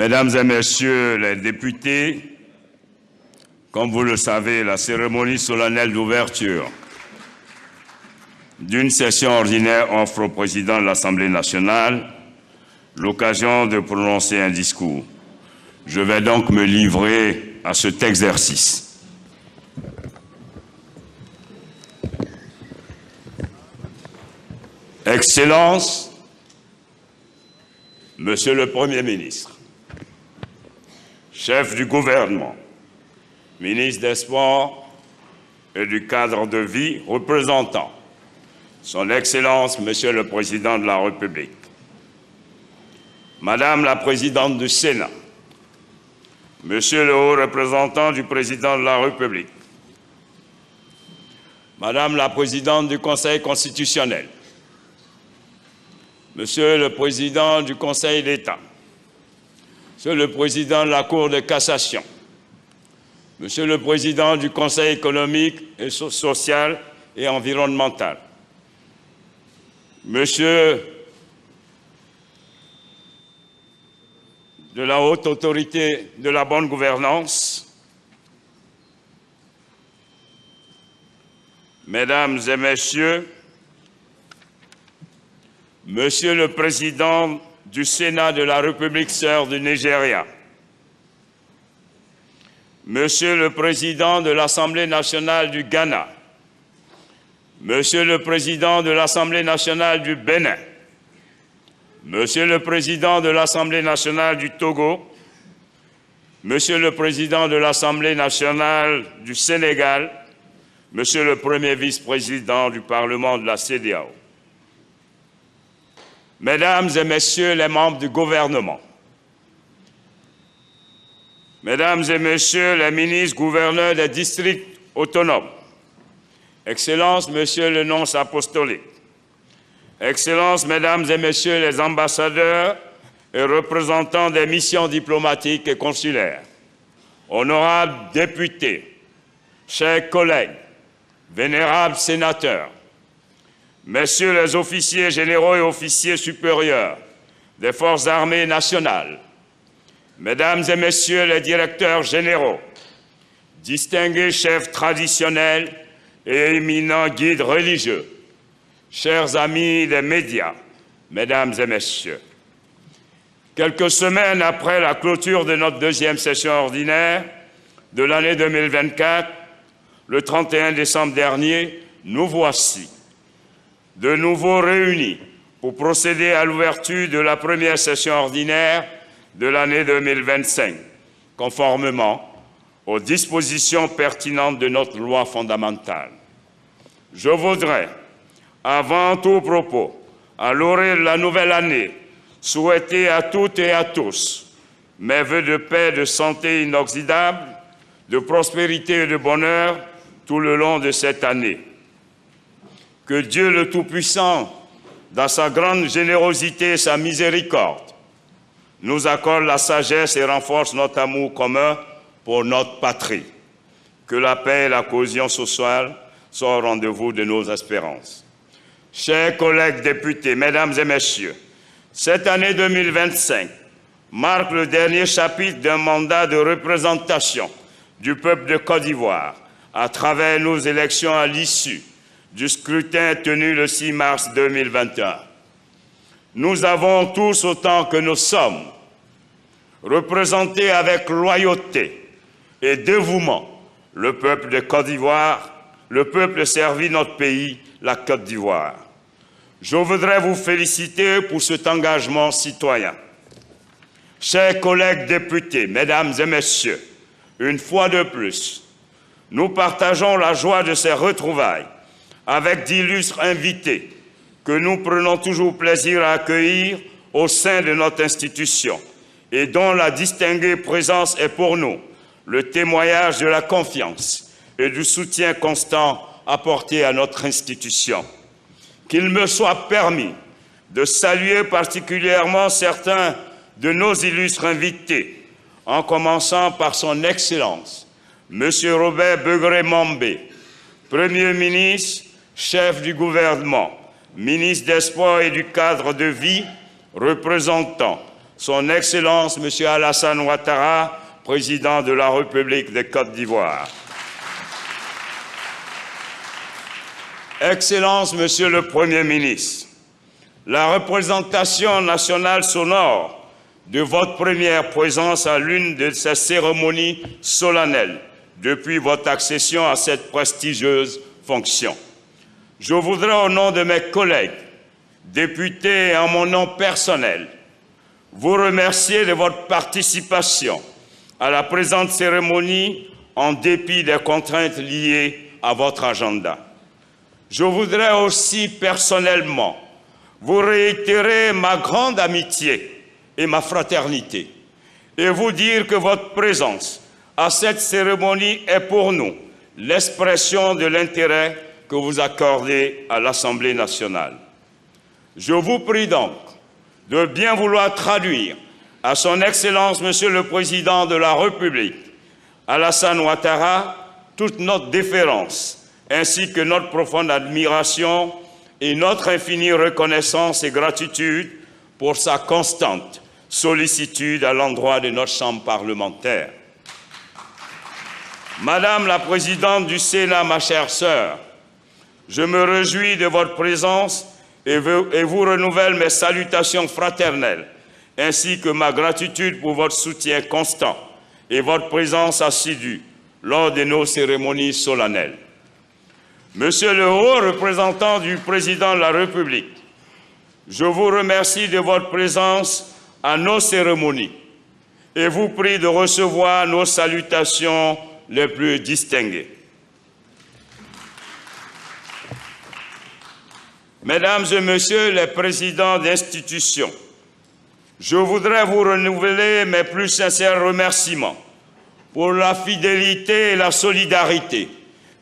Mesdames et Messieurs les députés, comme vous le savez, la cérémonie solennelle d'ouverture d'une session ordinaire offre au président de l'Assemblée nationale l'occasion de prononcer un discours. Je vais donc me livrer à cet exercice. Excellences, Monsieur le Premier ministre, chef du gouvernement, ministre des Sports et du cadre de vie, représentant Son Excellence, Monsieur le Président de la République, Madame la Présidente du Sénat, Monsieur le Haut représentant du Président de la République, Madame la Présidente du Conseil constitutionnel, Monsieur le Président du Conseil d'État, Monsieur le Président de la Cour de cassation, Monsieur le Président du Conseil économique et social et environnemental, Monsieur de la Haute Autorité de la bonne gouvernance, Mesdames et Messieurs, Monsieur le Président du Sénat de la République sœur du Nigeria, Monsieur le Président de l'Assemblée nationale du Ghana, Monsieur le Président de l'Assemblée nationale du Bénin, Monsieur le Président de l'Assemblée nationale du Togo, Monsieur le Président de l'Assemblée nationale du Sénégal, Monsieur le Premier vice-président du Parlement de la CEDEAO, Mesdames et Messieurs les membres du gouvernement, Mesdames et Messieurs les ministres gouverneurs des districts autonomes, Excellences, Monsieur le nonce apostolique, Excellences, Mesdames et Messieurs les ambassadeurs et représentants des missions diplomatiques et consulaires, honorables députés, chers collègues, vénérables sénateurs, Messieurs les officiers généraux et officiers supérieurs des forces armées nationales, Mesdames et Messieurs les directeurs généraux, distingués chefs traditionnels et éminents guides religieux, chers amis des médias, Mesdames et Messieurs, quelques semaines après la clôture de notre deuxième session ordinaire de l'année 2024, le 31 décembre dernier, nous voici de nouveau réunis pour procéder à l'ouverture de la première session ordinaire de l'année 2025, conformément aux dispositions pertinentes de notre loi fondamentale. Je voudrais, avant tout propos, à l'orée de la nouvelle année, souhaiter à toutes et à tous mes vœux de paix, de santé inoxydable, de prospérité et de bonheur tout le long de cette année. Que Dieu le Tout-Puissant, dans sa grande générosité et sa miséricorde, nous accorde la sagesse et renforce notre amour commun pour notre patrie. Que la paix et la cohésion sociale soient au rendez-vous de nos espérances. Chers collègues députés, Mesdames et Messieurs, cette année 2025 marque le dernier chapitre d'un mandat de représentation du peuple de Côte d'Ivoire à travers nos élections à l'issue du scrutin tenu le 6 mars 2021. Nous avons tous, autant que nous sommes, représenté avec loyauté et dévouement le peuple de Côte d'Ivoire, le peuple servi notre pays, la Côte d'Ivoire. Je voudrais vous féliciter pour cet engagement citoyen. Chers collègues députés, Mesdames et Messieurs, une fois de plus, nous partageons la joie de ces retrouvailles avec d'illustres invités que nous prenons toujours plaisir à accueillir au sein de notre institution et dont la distinguée présence est pour nous le témoignage de la confiance et du soutien constant apporté à notre institution. Qu'il me soit permis de saluer particulièrement certains de nos illustres invités, en commençant par son Excellence, M. Robert Begré-Mambé, Premier ministre, chef du gouvernement, ministre des Sports et du cadre de vie, représentant Son Excellence M. Alassane Ouattara, président de la République de Côte d'Ivoire. Excellence, Monsieur le Premier ministre, la représentation nationale sonore de votre première présence à l'une de ces cérémonies solennelles depuis votre accession à cette prestigieuse fonction. Je voudrais, au nom de mes collègues, députés et en mon nom personnel, vous remercier de votre participation à la présente cérémonie en dépit des contraintes liées à votre agenda. Je voudrais aussi personnellement vous réitérer ma grande amitié et ma fraternité et vous dire que votre présence à cette cérémonie est pour nous l'expression de l'intérêt que vous accordez à l'Assemblée nationale. Je vous prie donc de bien vouloir traduire à son Excellence Monsieur le Président de la République, Alassane Ouattara, toute notre déférence ainsi que notre profonde admiration et notre infinie reconnaissance et gratitude pour sa constante sollicitude à l'endroit de notre Chambre parlementaire. Madame la Présidente du Sénat, ma chère sœur, je me réjouis de votre présence et vous renouvelle mes salutations fraternelles, ainsi que ma gratitude pour votre soutien constant et votre présence assidue lors de nos cérémonies solennelles. Monsieur le haut représentant du Président de la République, je vous remercie de votre présence à nos cérémonies et vous prie de recevoir nos salutations les plus distinguées. Mesdames et Messieurs les présidents d'institutions, je voudrais vous renouveler mes plus sincères remerciements pour la fidélité et la solidarité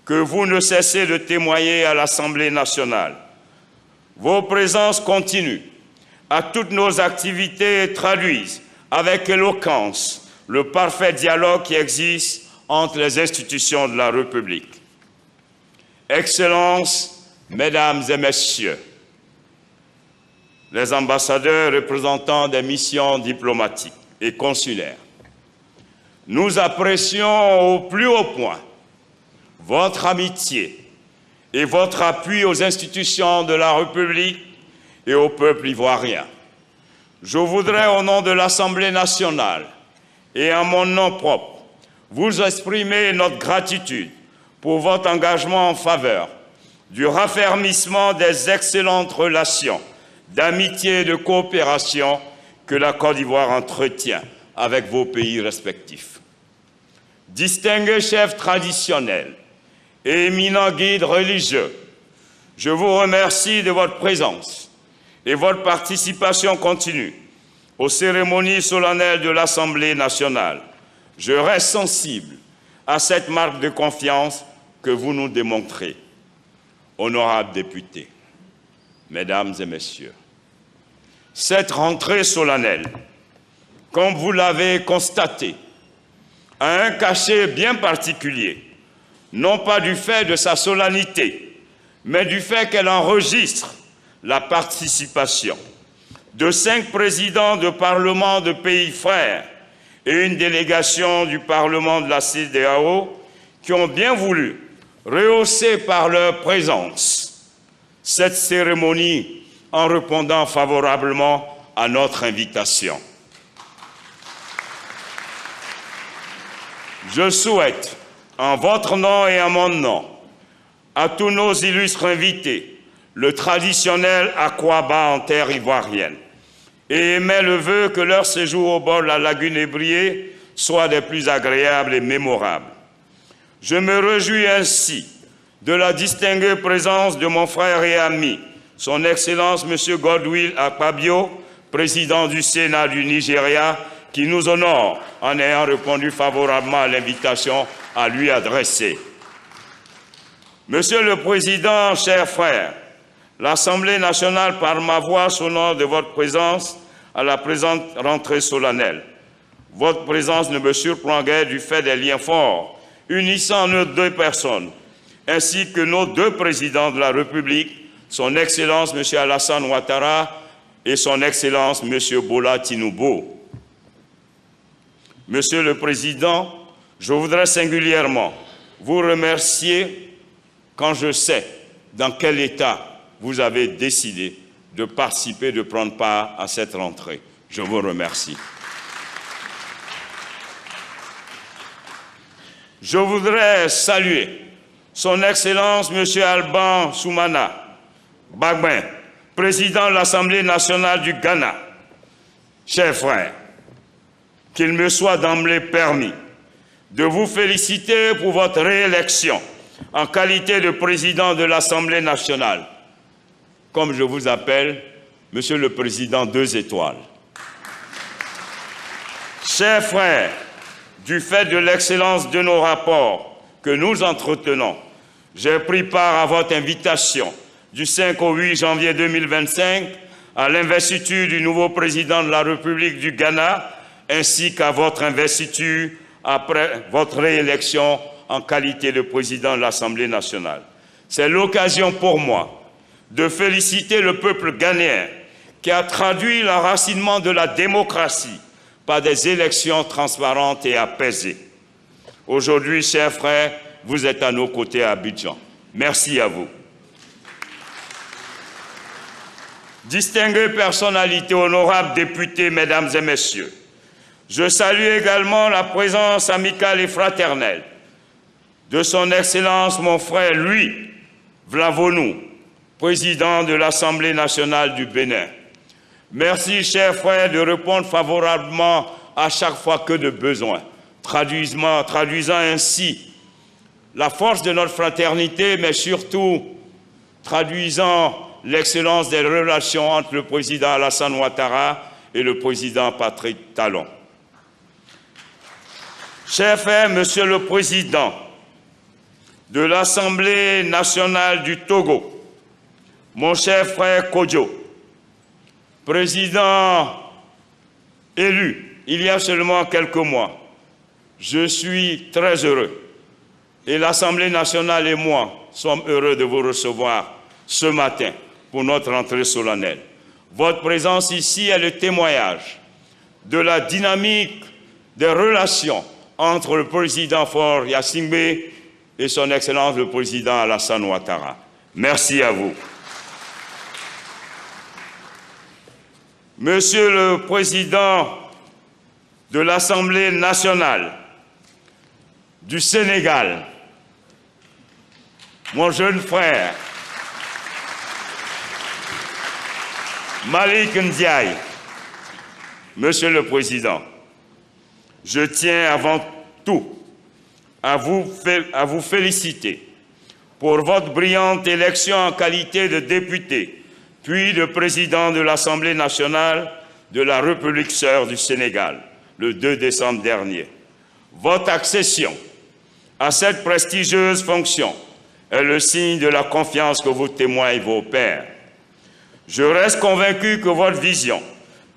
que vous ne cessez de témoigner à l'Assemblée nationale. Vos présences continues à toutes nos activités traduisent avec éloquence le parfait dialogue qui existe entre les institutions de la République. Excellences, Mesdames et Messieurs, les ambassadeurs représentants des missions diplomatiques et consulaires, nous apprécions au plus haut point votre amitié et votre appui aux institutions de la République et au peuple ivoirien. Je voudrais, au nom de l'Assemblée nationale et en mon nom propre, vous exprimer notre gratitude pour votre engagement en faveur du raffermissement des excellentes relations d'amitié et de coopération que la Côte d'Ivoire entretient avec vos pays respectifs. Distingués chefs traditionnels et éminents guides religieux, je vous remercie de votre présence et votre participation continue aux cérémonies solennelles de l'Assemblée nationale. Je reste sensible à cette marque de confiance que vous nous démontrez. Honorables députés, Mesdames et Messieurs, cette rentrée solennelle, comme vous l'avez constaté, a un cachet bien particulier, non pas du fait de sa solennité, mais du fait qu'elle enregistre la participation de 5 présidents de parlements de pays frères et une délégation du Parlement de la CEDEAO qui ont bien voulu rehausser par leur présence cette cérémonie en répondant favorablement à notre invitation. Je souhaite, en votre nom et en mon nom, à tous nos illustres invités, le traditionnel Akwaba en terre ivoirienne, et émet le vœu que leur séjour au bord de la lagune ébriée soit des plus agréables et mémorables. Je me réjouis ainsi de la distinguée présence de mon frère et ami, son Excellence M. Godwill Akpabio, président du Sénat du Nigeria, qui nous honore en ayant répondu favorablement à l'invitation à lui adresser. Monsieur le Président, chers frères, l'Assemblée nationale, par ma voix, s'honore de votre présence à la présente rentrée solennelle. Votre présence ne me surprend guère du fait des liens forts unissant nos 2 personnes, ainsi que nos 2 présidents de la République, son Excellence M. Alassane Ouattara et son Excellence M. Bola Tinubu. Monsieur le Président, je voudrais singulièrement vous remercier quand je sais dans quel état vous avez décidé de participer, de prendre part à cette rentrée. Je vous remercie. Je voudrais saluer son Excellence M. Alban Soumana Gbagben, président de l'Assemblée nationale du Ghana. Chers frères, qu'il me soit d'emblée permis de vous féliciter pour votre réélection en qualité de président de l'Assemblée nationale. Comme je vous appelle, Monsieur le Président 2 étoiles. Chers frères, du fait de l'excellence de nos rapports que nous entretenons, j'ai pris part à votre invitation du 5 au 8 janvier 2025 à l'investiture du nouveau président de la République du Ghana ainsi qu'à votre investiture après votre réélection en qualité de président de l'Assemblée nationale. C'est l'occasion pour moi de féliciter le peuple ghanéen qui a traduit l'enracinement de la démocratie par des élections transparentes et apaisées. Aujourd'hui, chers frères, vous êtes à nos côtés à Abidjan. Merci à vous. Distinguées personnalités, honorables députés, mesdames et messieurs, je salue également la présence amicale et fraternelle de son Excellence, mon frère Louis Vlavonou, président de l'Assemblée nationale du Bénin. Merci, chers frères, de répondre favorablement à chaque fois que de besoin, traduisant ainsi la force de notre fraternité, mais surtout traduisant l'excellence des relations entre le président Alassane Ouattara et le président Patrick Talon. Chers frères, Monsieur le Président de l'Assemblée nationale du Togo, mon cher frère Kodjo, président élu il y a seulement quelques mois, je suis très heureux et l'Assemblée nationale et moi sommes heureux de vous recevoir ce matin pour notre entrée solennelle. Votre présence ici est le témoignage de la dynamique des relations entre le président Faure Gnassingbé et son Excellence le président Alassane Ouattara. Merci à vous. Monsieur le Président de l'Assemblée nationale du Sénégal, mon jeune frère, Malick Ndiaye, Monsieur le Président, je tiens avant tout à vous féliciter pour votre brillante élection en qualité de député, puis de président de l'Assemblée nationale de la République sœur du Sénégal, le 2 décembre dernier. Votre accession à cette prestigieuse fonction est le signe de la confiance que vous témoignent vos pairs. Je reste convaincu que votre vision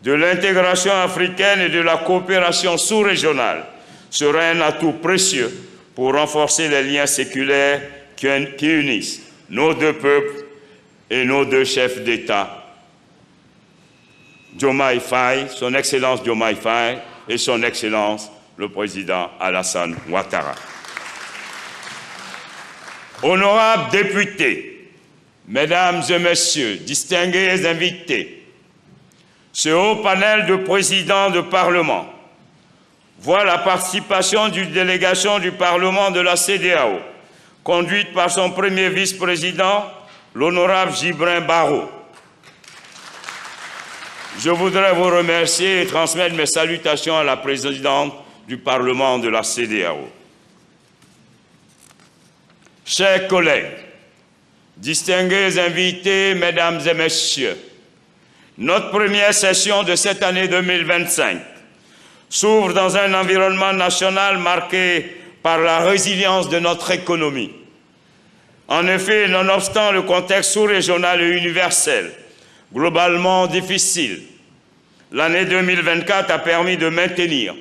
de l'intégration africaine et de la coopération sous-régionale sera un atout précieux pour renforcer les liens séculaires qui unissent nos deux peuples et nos deux chefs d'État, Diomaye Faye, son Excellence Diomaye Faye et son Excellence le Président Alassane Ouattara. Honorables députés, Mesdames et Messieurs, distingués invités, ce haut panel de présidents de Parlement voit la participation d'une délégation du Parlement de la CEDEAO, conduite par son premier vice-président, l'honorable Djibril Baro. Je voudrais vous remercier et transmettre mes salutations à la présidente du Parlement de la CEDEAO. Chers collègues, distingués invités, Mesdames et Messieurs, notre première session de cette année 2025 s'ouvre dans un environnement national marqué par la résilience de notre économie. En effet, nonobstant le contexte sous-régional et universel, globalement difficile, l'année 2024 a permis de maintenir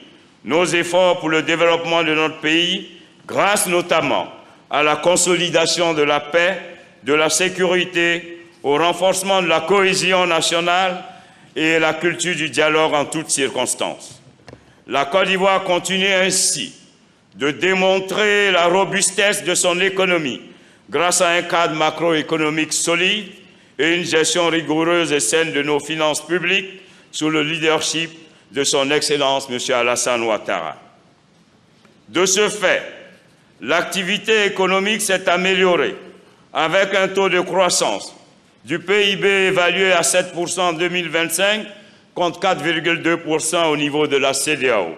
nos efforts pour le développement de notre pays, grâce notamment à la consolidation de la paix, de la sécurité, au renforcement de la cohésion nationale et la culture du dialogue en toutes circonstances. La Côte d'Ivoire continue ainsi de démontrer la robustesse de son économie grâce à un cadre macroéconomique solide et une gestion rigoureuse et saine de nos finances publiques sous le leadership de son Excellence M. Alassane Ouattara. De ce fait, l'activité économique s'est améliorée avec un taux de croissance du PIB évalué à 7% en 2025 contre 4,2% au niveau de la CEDEAO.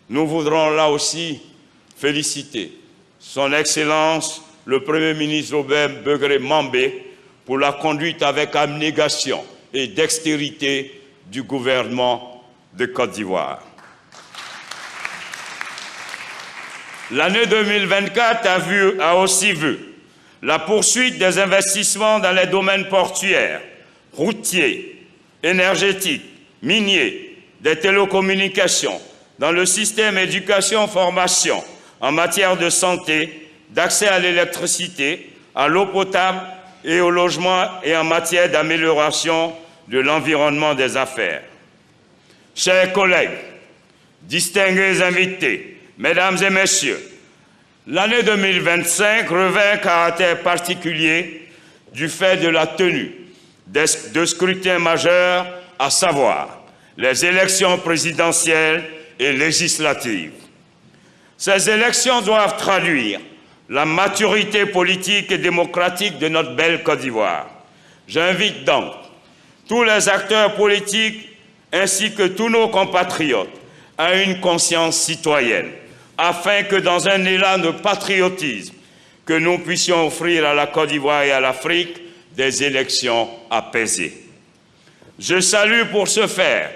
Nous voudrons là aussi féliciter son Excellence le Premier ministre Robert Begré Mambé pour la conduite avec abnégation et dextérité du gouvernement de Côte d'Ivoire. L'année 2024 a aussi vu la poursuite des investissements dans les domaines portuaires, routiers, énergétiques, miniers, des télécommunications, dans le système éducation-formation, en matière de santé, d'accès à l'électricité, à l'eau potable et au logement et en matière d'amélioration de l'environnement des affaires. Chers collègues, distingués invités, mesdames et messieurs, l'année 2025 revêt un caractère particulier du fait de la tenue de scrutins majeurs, à savoir les élections présidentielles et législatives. Ces élections doivent traduire la maturité politique et démocratique de notre belle Côte d'Ivoire. J'invite donc tous les acteurs politiques ainsi que tous nos compatriotes à une conscience citoyenne, afin que dans un élan de patriotisme, que nous puissions offrir à la Côte d'Ivoire et à l'Afrique des élections apaisées. Je salue pour ce faire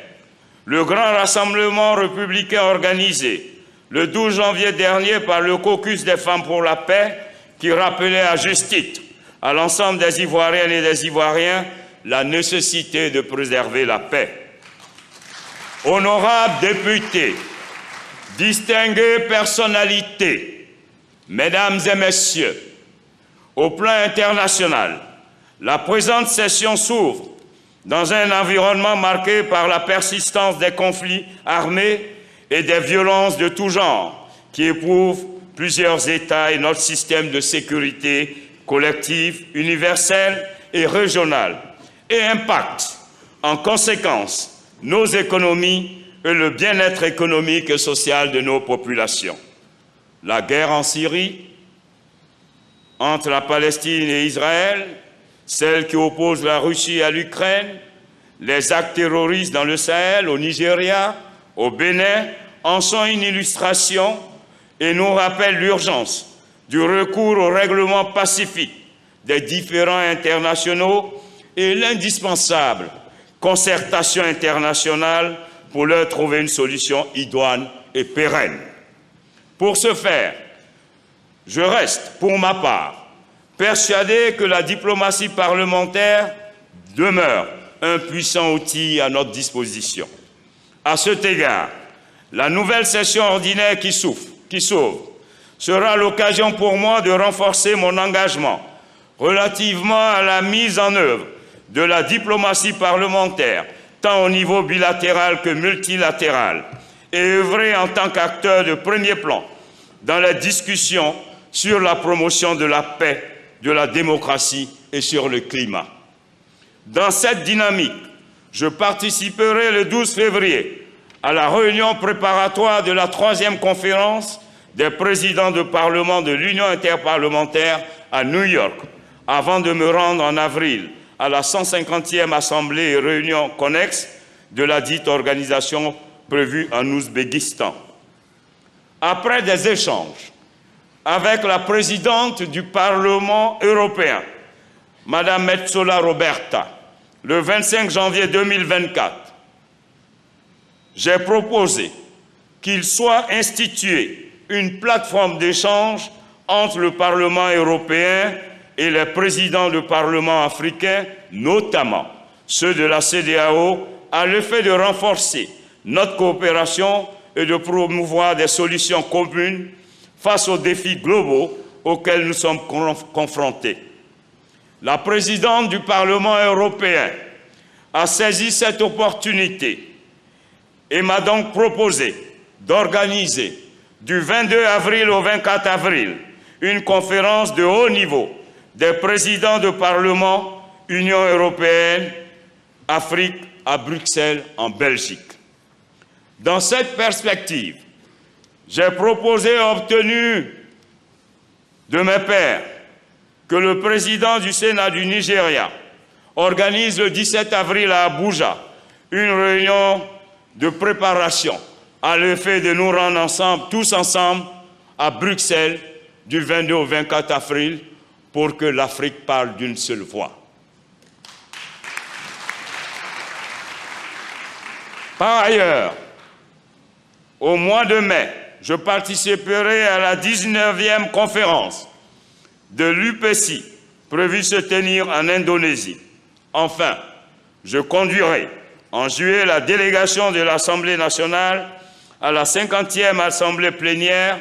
le grand rassemblement républicain organisé le 12 janvier dernier par le caucus des femmes pour la paix qui rappelait à juste titre à l'ensemble des Ivoiriennes et des Ivoiriens la nécessité de préserver la paix. Honorables députés, distinguées personnalités, mesdames et messieurs, au plan international, la présente session s'ouvre dans un environnement marqué par la persistance des conflits armés et des violences de tout genre qui éprouvent plusieurs États et notre système de sécurité collective, universelle et régionale et impactent en conséquence nos économies et le bien-être économique et social de nos populations. La guerre en Syrie, entre la Palestine et Israël, celle qui oppose la Russie à l'Ukraine, les actes terroristes dans le Sahel, au Nigeria, au Bénin, en sont une illustration et nous rappellent l'urgence du recours au règlement pacifique des différends internationaux et l'indispensable concertation internationale pour leur trouver une solution idoine et pérenne. Pour ce faire, je reste, pour ma part, persuadé que la diplomatie parlementaire demeure un puissant outil à notre disposition. À cet égard, la nouvelle session ordinaire qui s'ouvre sera l'occasion pour moi de renforcer mon engagement relativement à la mise en œuvre de la diplomatie parlementaire, tant au niveau bilatéral que multilatéral, et œuvrer en tant qu'acteur de premier plan dans les discussions sur la promotion de la paix, de la démocratie et sur le climat. Dans cette dynamique, je participerai le 12 février à la réunion préparatoire de la 3e conférence des présidents de parlement de l'Union interparlementaire à New York, avant de me rendre en avril à la 150e assemblée et réunion connexe de la dite organisation prévue en Ouzbékistan. Après des échanges avec la présidente du Parlement européen, Madame Metsola Roberta, le 25 janvier 2024, j'ai proposé qu'il soit institué une plateforme d'échange entre le Parlement européen et les présidents de parlements africains, notamment ceux de la CEDEAO, à l'effet de renforcer notre coopération et de promouvoir des solutions communes face aux défis globaux auxquels nous sommes confrontés. La présidente du Parlement européen a saisi cette opportunité et m'a donc proposé d'organiser du 22 avril au 24 avril une conférence de haut niveau des présidents de Parlement Union européenne, Afrique à Bruxelles, en Belgique. Dans cette perspective, j'ai proposé et obtenu de mes pairs que le président du Sénat du Nigeria organise le 17 avril à Abuja une réunion de préparation à l'effet de nous rendre ensemble, tous ensemble à Bruxelles du 22 au 24 avril pour que l'Afrique parle d'une seule voix. Par ailleurs, au mois de mai, je participerai à la 19e conférence de l'UPC prévue se tenir en Indonésie. Enfin, je conduirai en juillet la délégation de l'Assemblée nationale à la 50e Assemblée plénière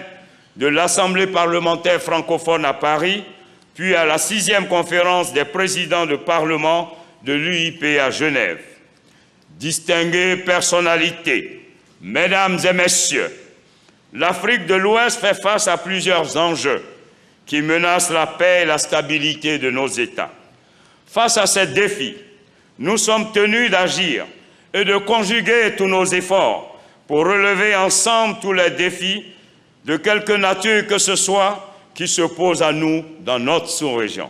de l'Assemblée parlementaire francophone à Paris, puis à la 6e conférence des présidents de parlement de l'UIP à Genève. Distinguées personnalités, mesdames et messieurs, l'Afrique de l'Ouest fait face à plusieurs enjeux qui menacent la paix et la stabilité de nos États. Face à ces défis, nous sommes tenus d'agir et de conjuguer tous nos efforts pour relever ensemble tous les défis de quelque nature que ce soit qui se posent à nous dans notre sous-région.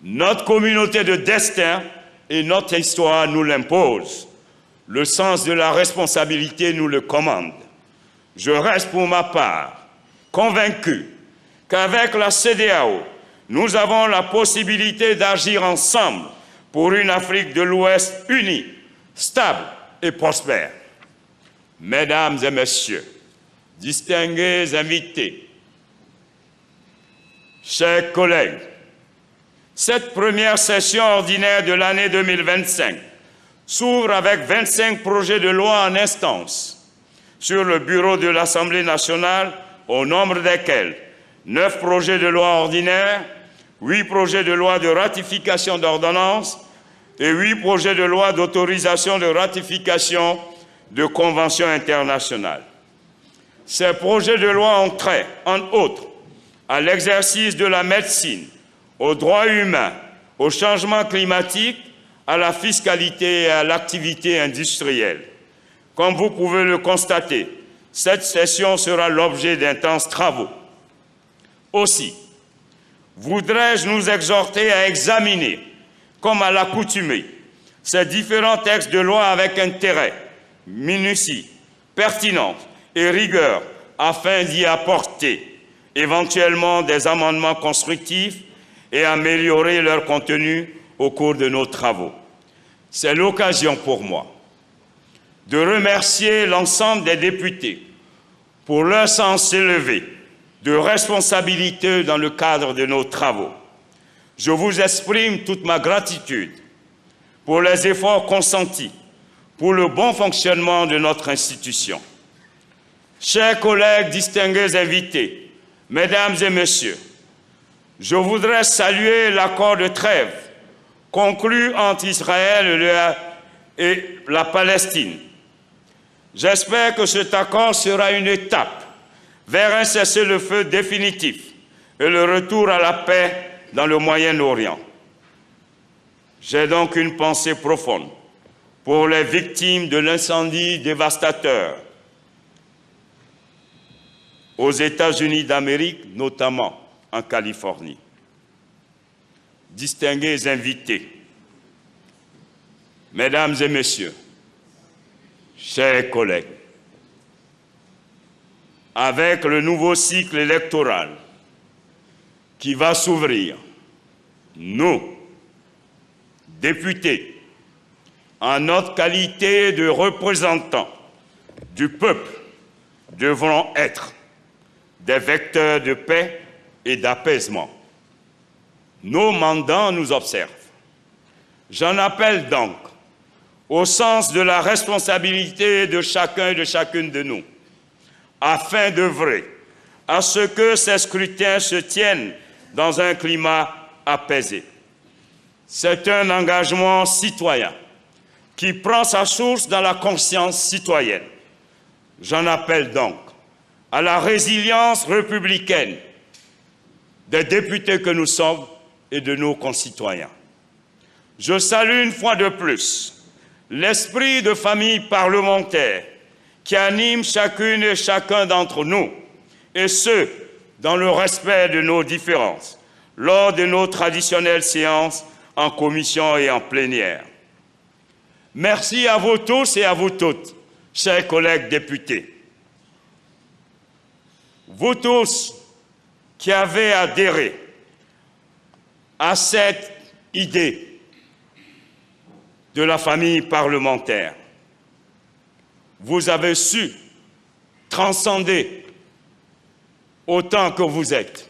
Notre communauté de destin et notre histoire nous l'imposent. Le sens de la responsabilité nous le commande. Je reste pour ma part convaincu qu'avec la CEDEAO, nous avons la possibilité d'agir ensemble pour une Afrique de l'Ouest unie, stable et prospère. Mesdames et messieurs, distingués invités, chers collègues, cette première session ordinaire de l'année 2025 s'ouvre avec 25 projets de loi en instance sur le bureau de l'Assemblée nationale, au nombre desquels 9 projets de loi ordinaires, 8 projets de loi de ratification d'ordonnances et 8 projets de loi d'autorisation de ratification de conventions internationales. Ces projets de loi ont trait, entre autres, à l'exercice de la médecine, aux droits humains, au changement climatique, à la fiscalité et à l'activité industrielle. Comme vous pouvez le constater, cette session sera l'objet d'intenses travaux. Aussi, voudrais-je nous exhorter à examiner, comme à l'accoutumée, ces différents textes de loi avec intérêt, minutie, pertinence et rigueur, afin d'y apporter éventuellement des amendements constructifs et améliorer leur contenu au cours de nos travaux. C'est l'occasion pour moi de remercier l'ensemble des députés pour leur sens élevé de responsabilité dans le cadre de nos travaux. Je vous exprime toute ma gratitude pour les efforts consentis pour le bon fonctionnement de notre institution. Chers collègues distingués invités, mesdames et messieurs, je voudrais saluer l'accord de trêve conclu entre Israël et la Palestine. J'espère que cet accord sera une étape vers un cessez-le-feu définitif et le retour à la paix dans le Moyen-Orient. J'ai donc une pensée profonde pour les victimes de l'incendie dévastateur aux États-Unis d'Amérique, notamment en Californie. Distingués invités, mesdames et messieurs, chers collègues, avec le nouveau cycle électoral qui va s'ouvrir, nous, députés, en notre qualité de représentants du peuple, devrons être des vecteurs de paix et d'apaisement. Nos mandants nous observent. J'en appelle donc au sens de la responsabilité de chacun et de chacune de nous, afin d'œuvrer à ce que ces scrutins se tiennent dans un climat apaisé. C'est un engagement citoyen qui prend sa source dans la conscience citoyenne. J'en appelle donc à la résilience républicaine des députés que nous sommes et de nos concitoyens. Je salue une fois de plus l'esprit de famille parlementaire qui anime chacune et chacun d'entre nous, et ce, dans le respect de nos différences, lors de nos traditionnelles séances en commission et en plénière. Merci à vous tous et à vous toutes, chers collègues députés. Vous tous qui avez adhéré à cette idée de la famille parlementaire, vous avez su transcender autant que vous êtes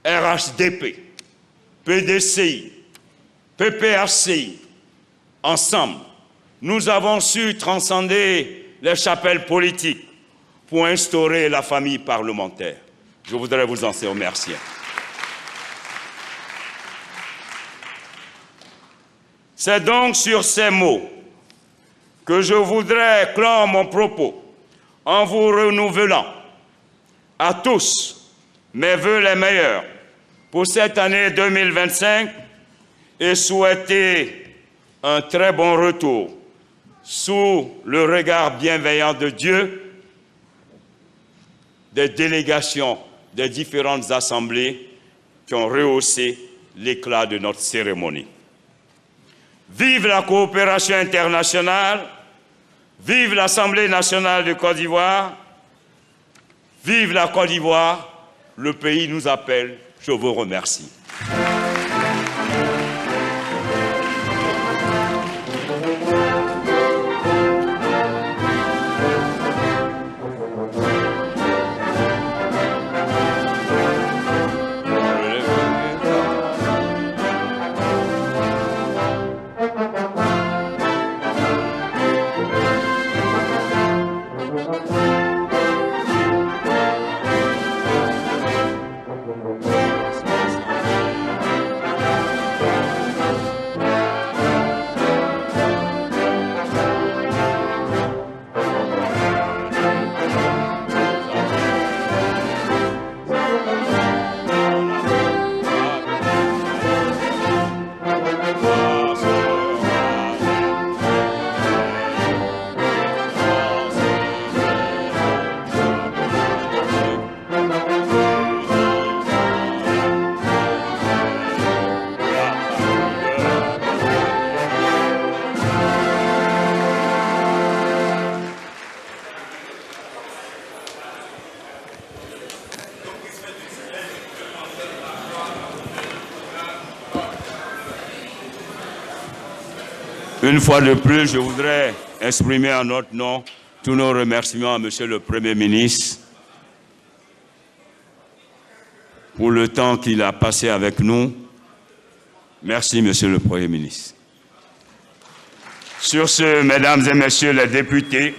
RHDP, PDCI, PPHCI. Ensemble, nous avons su transcender les chapelles politiques pour instaurer la famille parlementaire. Je voudrais vous en remercier. C'est donc sur ces mots que je voudrais clore mon propos en vous renouvelant à tous mes vœux les meilleurs pour cette année 2025 et souhaiter un très bon retour sous le regard bienveillant de Dieu, des délégations des différentes assemblées qui ont rehaussé l'éclat de notre cérémonie. Vive la coopération internationale, vive l'Assemblée nationale de Côte d'Ivoire, vive la Côte d'Ivoire, le pays nous appelle, je vous remercie. Une fois de plus, je voudrais exprimer en notre nom tous nos remerciements à Monsieur le Premier ministre pour le temps qu'il a passé avec nous. Merci, Monsieur le Premier ministre. Sur ce, Mesdames et Messieurs les députés,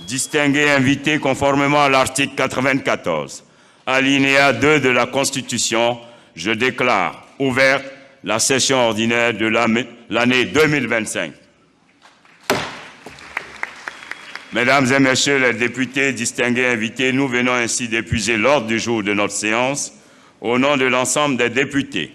distingués invités conformément à l'article 94, alinéa 2 de la Constitution, je déclare ouverte la session ordinaire de l'année 2025. Mesdames et Messieurs les députés, distingués invités, nous venons ainsi d'épuiser l'ordre du jour de notre séance. Au nom de l'ensemble des députés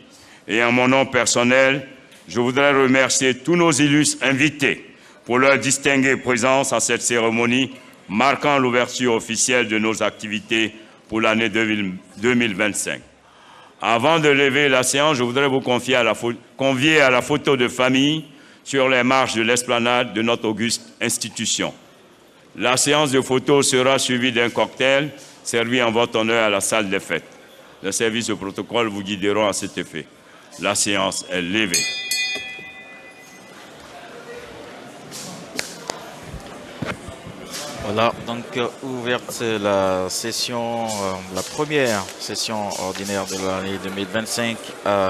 et en mon nom personnel, je voudrais remercier tous nos illustres invités pour leur distinguée présence à cette cérémonie marquant l'ouverture officielle de nos activités pour l'année 2025. Avant de lever la séance, je voudrais vous convier à la photo de famille sur les marches de l'esplanade de notre auguste institution. La séance de photos sera suivie d'un cocktail servi en votre honneur à la salle des fêtes. Les services de protocole vous guideront à cet effet. La séance est levée. Voilà, donc ouverte la session, la première session ordinaire de l'année 2025 à